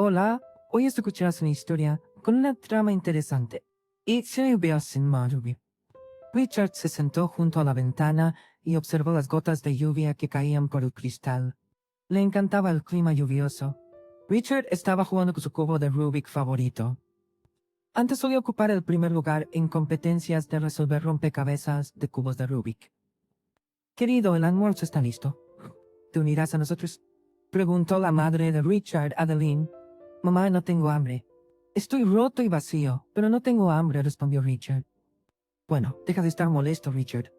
Hola, hoy escucharás una historia con una trama interesante. Y se lluvia sin lluvia. Richard se sentó junto a la ventana y observó las gotas de lluvia que caían por el cristal. Le encantaba el clima lluvioso. Richard estaba jugando con su cubo de Rubik favorito. Antes solía ocupar el primer lugar en competencias de resolver rompecabezas de cubos de Rubik. Querido, el almuerzo está listo. ¿Te unirás a nosotros? Preguntó la madre de Richard, Adeline. Mamá, no tengo hambre. Estoy roto y vacío, pero no tengo hambre, respondió Richard. Bueno, deja de estar molesto, Richard.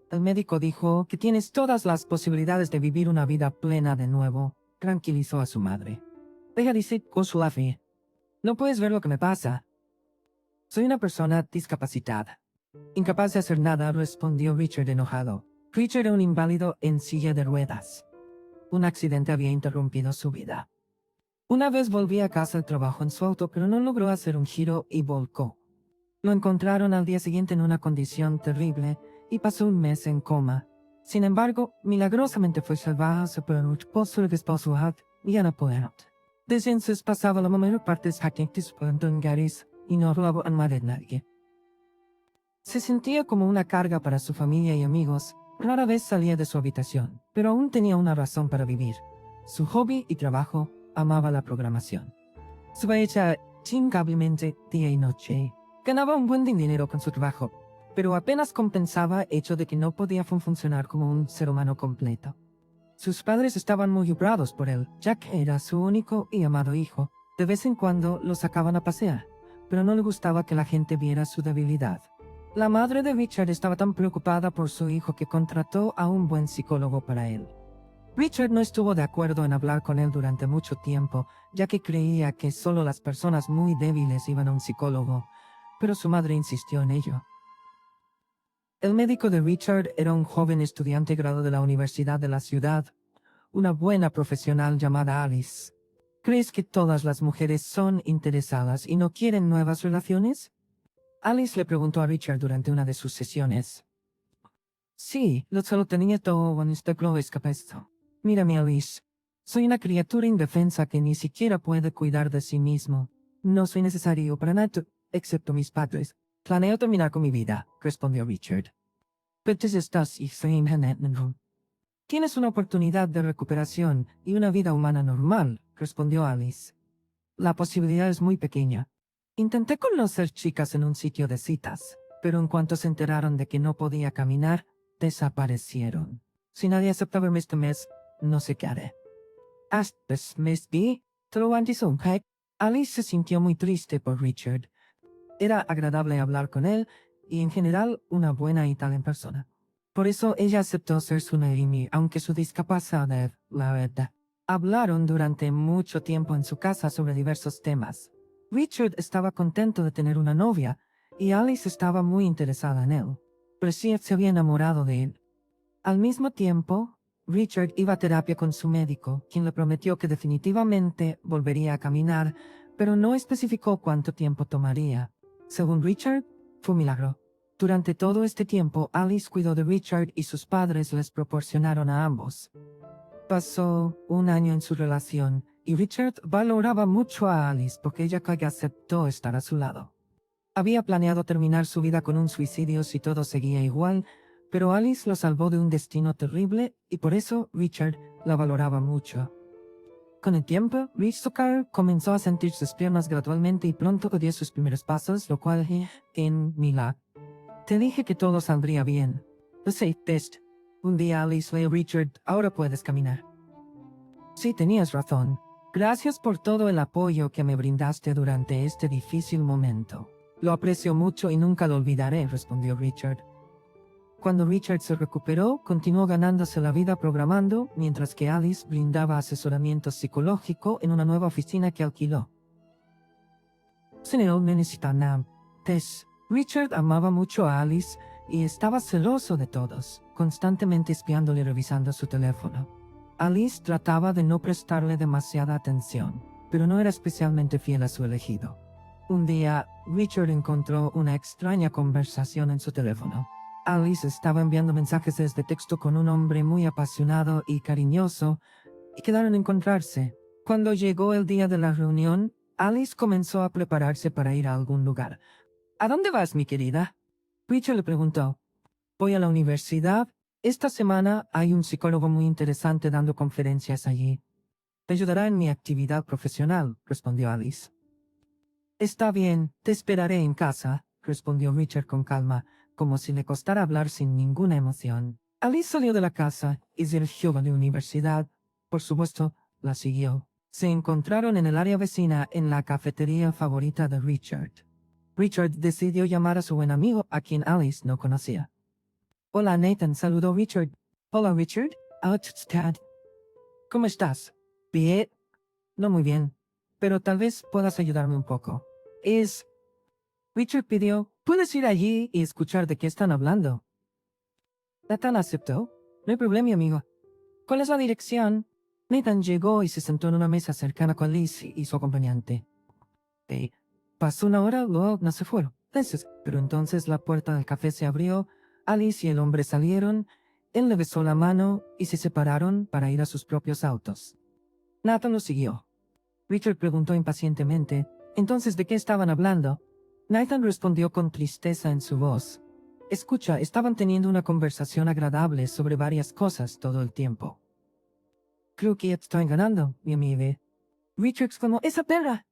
El médico dijo que tienes todas las posibilidades de vivir una vida plena de nuevo, tranquilizó a su madre. Deja de ser fe. No puedes ver lo que me pasa. Soy una persona discapacitada. Incapaz de hacer nada, respondió Richard enojado. Richard era un inválido en silla de ruedas. Un accidente había interrumpido su vida. Una vez volvía a casa del trabajo en su auto, pero no logró hacer un giro y volcó. Lo encontraron al día siguiente en una condición terrible y pasó un mes en coma. Sin embargo, milagrosamente fue salvado por un esposo de esposo y Ana Poet. Desde entonces pasaba la mayor parte de sus actividades en Garis y no hablaba en madre de nadie. Se sentía como una carga para su familia y amigos. Rara vez salía de su habitación, pero aún tenía una razón para vivir. Su hobby y trabajo, amaba la programación. Se va hecha incablemente día y noche. Ganaba un buen dinero con su trabajo, pero apenas compensaba el hecho de que no podía funcionar como un ser humano completo. Sus padres estaban muy ocupados por él, ya que era su único y amado hijo. De vez en cuando lo sacaban a pasear, pero no le gustaba que la gente viera su debilidad. La madre de Richard estaba tan preocupada por su hijo que contrató a un buen psicólogo para él. Richard no estuvo de acuerdo en hablar con él durante mucho tiempo, ya que creía que solo las personas muy débiles iban a un psicólogo, pero su madre insistió en ello. El médico de Richard era un joven estudiante graduado de la Universidad de la ciudad, una buena profesional llamada Alice. ¿Crees que todas las mujeres son interesadas y no quieren nuevas relaciones? Alice le preguntó a Richard durante una de sus sesiones. Sí, lo solo tenía todo en este globo escapesto. Mírame, Alice. Soy una criatura indefensa que ni siquiera puede cuidar de sí mismo. No soy necesario para nada, excepto mis padres. Planeo terminar con mi vida, respondió Richard. Pero estás y soy Tienes una oportunidad de recuperación y una vida humana normal, respondió Alice. La posibilidad es muy pequeña. Intenté conocer chicas en un sitio de citas, pero en cuanto se enteraron de que no podía caminar, desaparecieron. Si nadie acepta verme este mes, no sé qué haré. Hasta mes B, te lo antes Alice se sintió muy triste por Richard. Era agradable hablar con él y en general una buena y tal en persona. Por eso ella aceptó ser su enemy, aunque su discapacidad, la verdad. Hablaron durante mucho tiempo en su casa sobre diversos temas. Richard estaba contento de tener una novia y Alice estaba muy interesada en él. Pero sí se había enamorado de él. Al mismo tiempo, Richard iba a terapia con su médico, quien le prometió que definitivamente volvería a caminar, pero no especificó cuánto tiempo tomaría. Según Richard, fue un milagro. Durante todo este tiempo, Alice cuidó de Richard y sus padres les proporcionaron a ambos. Pasó un año en su relación y Richard valoraba mucho a Alice porque ella casi aceptó estar a su lado. Había planeado terminar su vida con un suicidio si todo seguía igual, pero Alice lo salvó de un destino terrible y por eso Richard la valoraba mucho. Con el tiempo, Richard comenzó a sentir sus piernas gradualmente y pronto dio sus primeros pasos, lo cual en milagro. Te dije que todo saldría bien. Lo sé, test. Un día Alice le dijo a Richard, ahora puedes caminar. Sí, tenías razón. Gracias por todo el apoyo que me brindaste durante este difícil momento. Lo aprecio mucho y nunca lo olvidaré, respondió Richard. Cuando Richard se recuperó, continuó ganándose la vida programando, mientras que Alice brindaba asesoramiento psicológico en una nueva oficina que alquiló. Richard amaba mucho a Alice y estaba celoso de todos, constantemente espiándole y revisando su teléfono. Alice trataba de no prestarle demasiada atención, pero no era especialmente fiel a su elegido. Un día, Richard encontró una extraña conversación en su teléfono. Alice estaba enviando mensajes de texto con un hombre muy apasionado y cariñoso, y quedaron en encontrarse. Cuando llegó el día de la reunión, Alice comenzó a prepararse para ir a algún lugar. ¿A dónde vas, mi querida? Richard le preguntó. Voy a la universidad. Esta semana hay un psicólogo muy interesante dando conferencias allí. Te ayudará en mi actividad profesional, respondió Alice. Está bien, te esperaré en casa, respondió Richard con calma, como si le costara hablar sin ninguna emoción. Alice salió de la casa y se dirigió a la universidad. Por supuesto, la siguió. Se encontraron en el área vecina en la cafetería favorita de Richard. Richard decidió llamar a su buen amigo, a quien Alice no conocía. Hola, Nathan, saludó Richard. Hola, Richard. Dad. ¿Cómo estás? Bien. No muy bien, pero tal vez puedas ayudarme un poco. Richard pidió, ¿puedes ir allí y escuchar de qué están hablando? Nathan aceptó. No hay problema, mi amigo. ¿Cuál es la dirección? Nathan llegó y se sentó en una mesa cercana con Alice y su acompañante. Pasó una hora, luego no se fueron. Pero entonces la puerta del café se abrió, Alice y el hombre salieron, él le besó la mano y se separaron para ir a sus propios autos. Nathan lo siguió. Richard preguntó impacientemente, ¿entonces de qué estaban hablando? Nathan respondió con tristeza en su voz. Escucha, estaban teniendo una conversación agradable sobre varias cosas todo el tiempo. Creo que estoy ganando, mi amigo. Richard exclamó, ¡esa perra!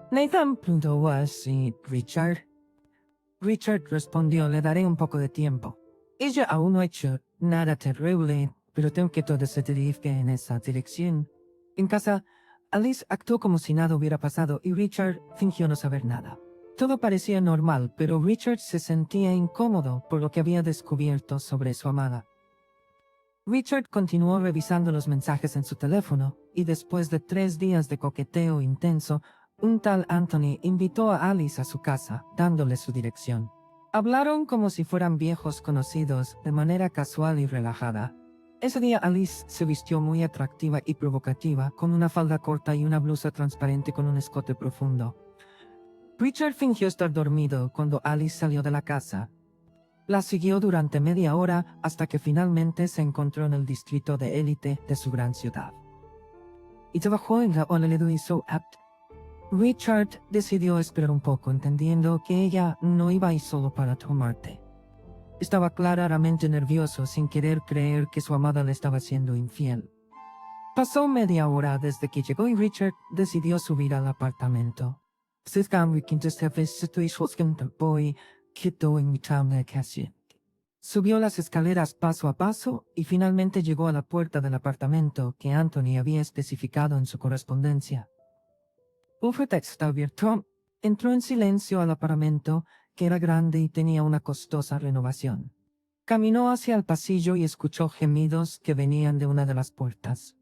Nathan preguntó así, Richard. Richard respondió, le daré un poco de tiempo. Ella aún no ha hecho nada terrible, pero tengo que todo se dirige en esa dirección. En casa, Alice actuó como si nada hubiera pasado y Richard fingió no saber nada. Todo parecía normal, pero Richard se sentía incómodo por lo que había descubierto sobre su amada. Richard continuó revisando los mensajes en su teléfono, y después de 3 días de coqueteo intenso, un tal Anthony invitó a Alice a su casa, dándole su dirección. Hablaron como si fueran viejos conocidos, de manera casual y relajada. Ese día Alice se vistió muy atractiva y provocativa, con una falda corta y una blusa transparente con un escote profundo. Richard fingió estar dormido cuando Alice salió de la casa. La siguió durante media hora hasta que finalmente se encontró en el distrito de élite de su gran ciudad. Y trabajó en la Honolulu Apt. Richard decidió esperar un poco, entendiendo que ella no iba ahí solo para tomar té. Estaba claramente nervioso, sin querer creer que su amada le estaba siendo infiel. Pasó media hora desde que llegó y Richard decidió subir al apartamento. Subió las escaleras paso a paso y finalmente llegó a la puerta del apartamento que Anthony había especificado en su correspondencia. Un pretexto abierto, entró en silencio al apartamento, que era grande y tenía una costosa renovación. Caminó hacia el pasillo y escuchó gemidos que venían de una de las puertas.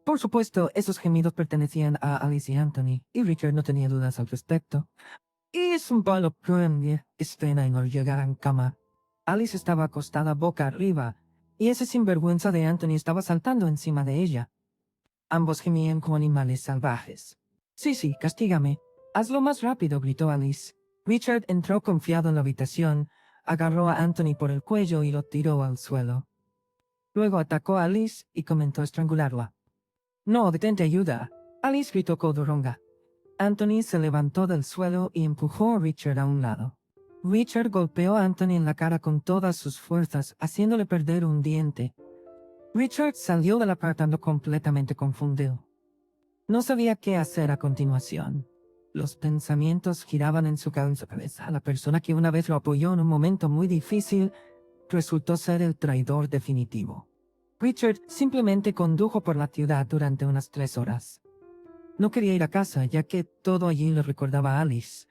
Por supuesto, esos gemidos pertenecían a Alice y Anthony, y Richard no tenía dudas al respecto. Es un palo grande, escena en llegar en cama. Alice estaba acostada boca arriba, y ese sinvergüenza de Anthony estaba saltando encima de ella. Ambos gemían como animales salvajes. Sí, castígame. Hazlo más rápido, gritó Alice. Richard entró confiado en la habitación, agarró a Anthony por el cuello y lo tiró al suelo. Luego atacó a Alice y comenzó a estrangularla. No, detente, ayuda. Alice gritó codoronga. Anthony se levantó del suelo y empujó a Richard a un lado. Richard golpeó a Anthony en la cara con todas sus fuerzas, haciéndole perder un diente. Richard salió del apartamento completamente confundido. No sabía qué hacer a continuación. Los pensamientos giraban en su cabeza. La persona que una vez lo apoyó en un momento muy difícil resultó ser el traidor definitivo. Richard simplemente condujo por la ciudad durante unas 3 horas. No quería ir a casa, ya que todo allí le recordaba a Alice.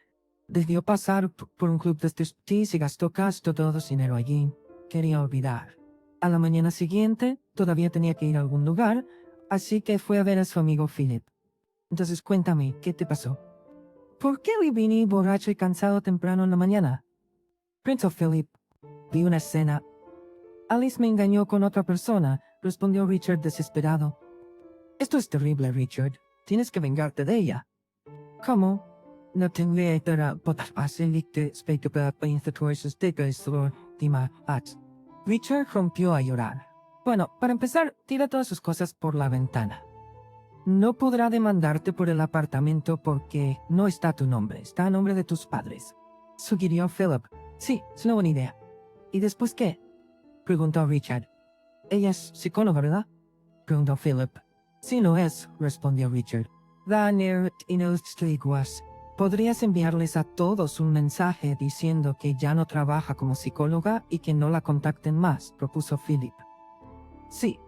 Decidió pasar por un club de striptease y gastó todo su dinero allí. Quería olvidar. A la mañana siguiente, todavía tenía que ir a algún lugar, así que fue a ver a su amigo Philip. Entonces cuéntame, ¿qué te pasó? ¿Por qué vine borracho y cansado temprano en la mañana? Pensó Philip. Vi una escena. Alice me engañó con otra persona, respondió Richard desesperado. Esto es terrible, Richard. Tienes que vengarte de ella. ¿Cómo? No tendré para poder hacerle specto para pensatorios de su última at. Richard rompió a llorar. Bueno, para empezar, tira todas sus cosas por la ventana. no podrá demandarte por el apartamento porque no está a tu nombre, está a nombre de tus padres. Sugirió Philip. Sí, es una buena idea. ¿Y después qué? Preguntó Richard. Ella es psicóloga, ¿verdad? Preguntó Philip. Sí lo es, respondió Richard. Daniel y Neustiguas. Podrías enviarles a todos un mensaje diciendo que ya no trabaja como psicóloga y que no la contacten más, propuso Philip. Sí,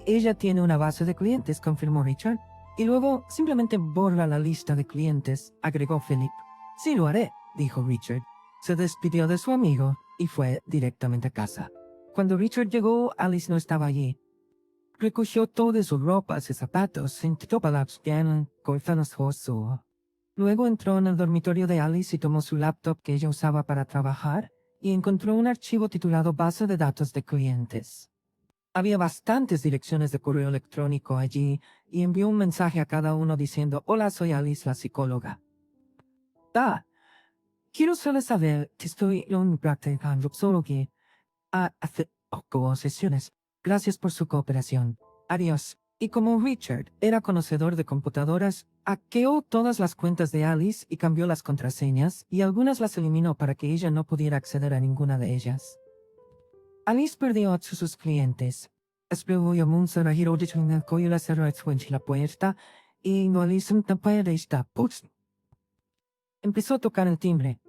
ella tiene una base de clientes, confirmó Richard. Y luego simplemente borra la lista de clientes, agregó Philip. Sí lo haré, dijo Richard. Se despidió de su amigo y fue directamente a casa. Cuando Richard llegó, Alice no estaba allí. Recogió todas sus ropas y zapatos, sentó palabras bien su. Luego entró en el dormitorio de Alice y tomó su laptop que ella usaba para trabajar y encontró un archivo titulado Base de datos de clientes. Había bastantes direcciones de correo electrónico allí y envió un mensaje a cada uno diciendo: Hola, soy Alice, la psicóloga. Quiero solo saber que estoy practicando psicología hace pocas sesiones. Gracias por su cooperación. Adiós. Y como Richard era conocedor de computadoras, hackeó todas las cuentas de Alice y cambió las contraseñas, y algunas las eliminó para que ella no pudiera acceder a ninguna de ellas. Alice perdió a sus clientes. Escribió la puerta y no Alice empezó a tocar el timbre.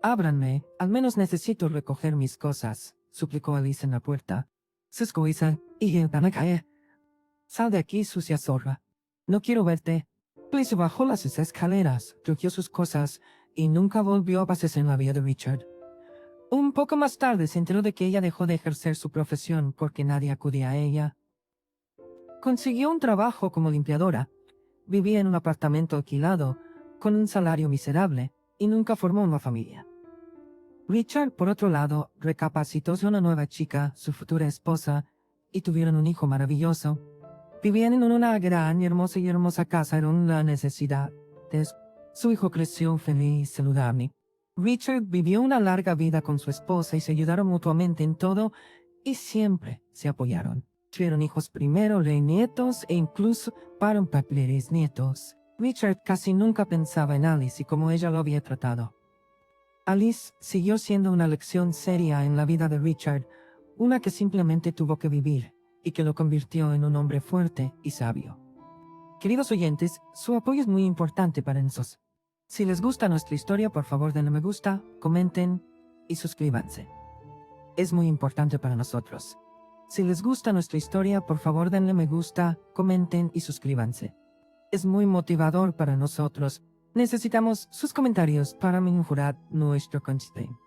Ábranme, al menos necesito recoger mis cosas, suplicó Alice en la puerta. Sal de aquí, sucia zorra. No quiero verte. Alice bajó las escaleras, recogió sus cosas y nunca volvió a pasarse en la vida de Richard. Un poco más tarde se enteró de que ella dejó de ejercer su profesión porque nadie acudía a ella. Consiguió un trabajo como limpiadora. Vivía en un apartamento alquilado, con un salario miserable, y nunca formó una familia. Richard, por otro lado, recapacitó de una nueva chica, su futura esposa, y tuvieron un hijo maravilloso. Vivían en una gran y hermosa casa en una necesidad. Su hijo creció feliz y saludable. Richard vivió una larga vida con su esposa y se ayudaron mutuamente en todo y siempre se apoyaron. Tuvieron hijos primero, nietos e incluso para papeles nietos. Richard casi nunca pensaba en Alice y cómo ella lo había tratado. Alice siguió siendo una lección seria en la vida de Richard, una que simplemente tuvo que vivir y que lo convirtió en un hombre fuerte y sabio. Queridos oyentes, su apoyo es muy importante para nosotros. Si les gusta nuestra historia, por favor denle me gusta, comenten y suscríbanse. Es muy importante para nosotros. Si les gusta nuestra historia, por favor denle me gusta, comenten y suscríbanse. Es muy motivador para nosotros. Necesitamos sus comentarios para mejorar nuestro contenido.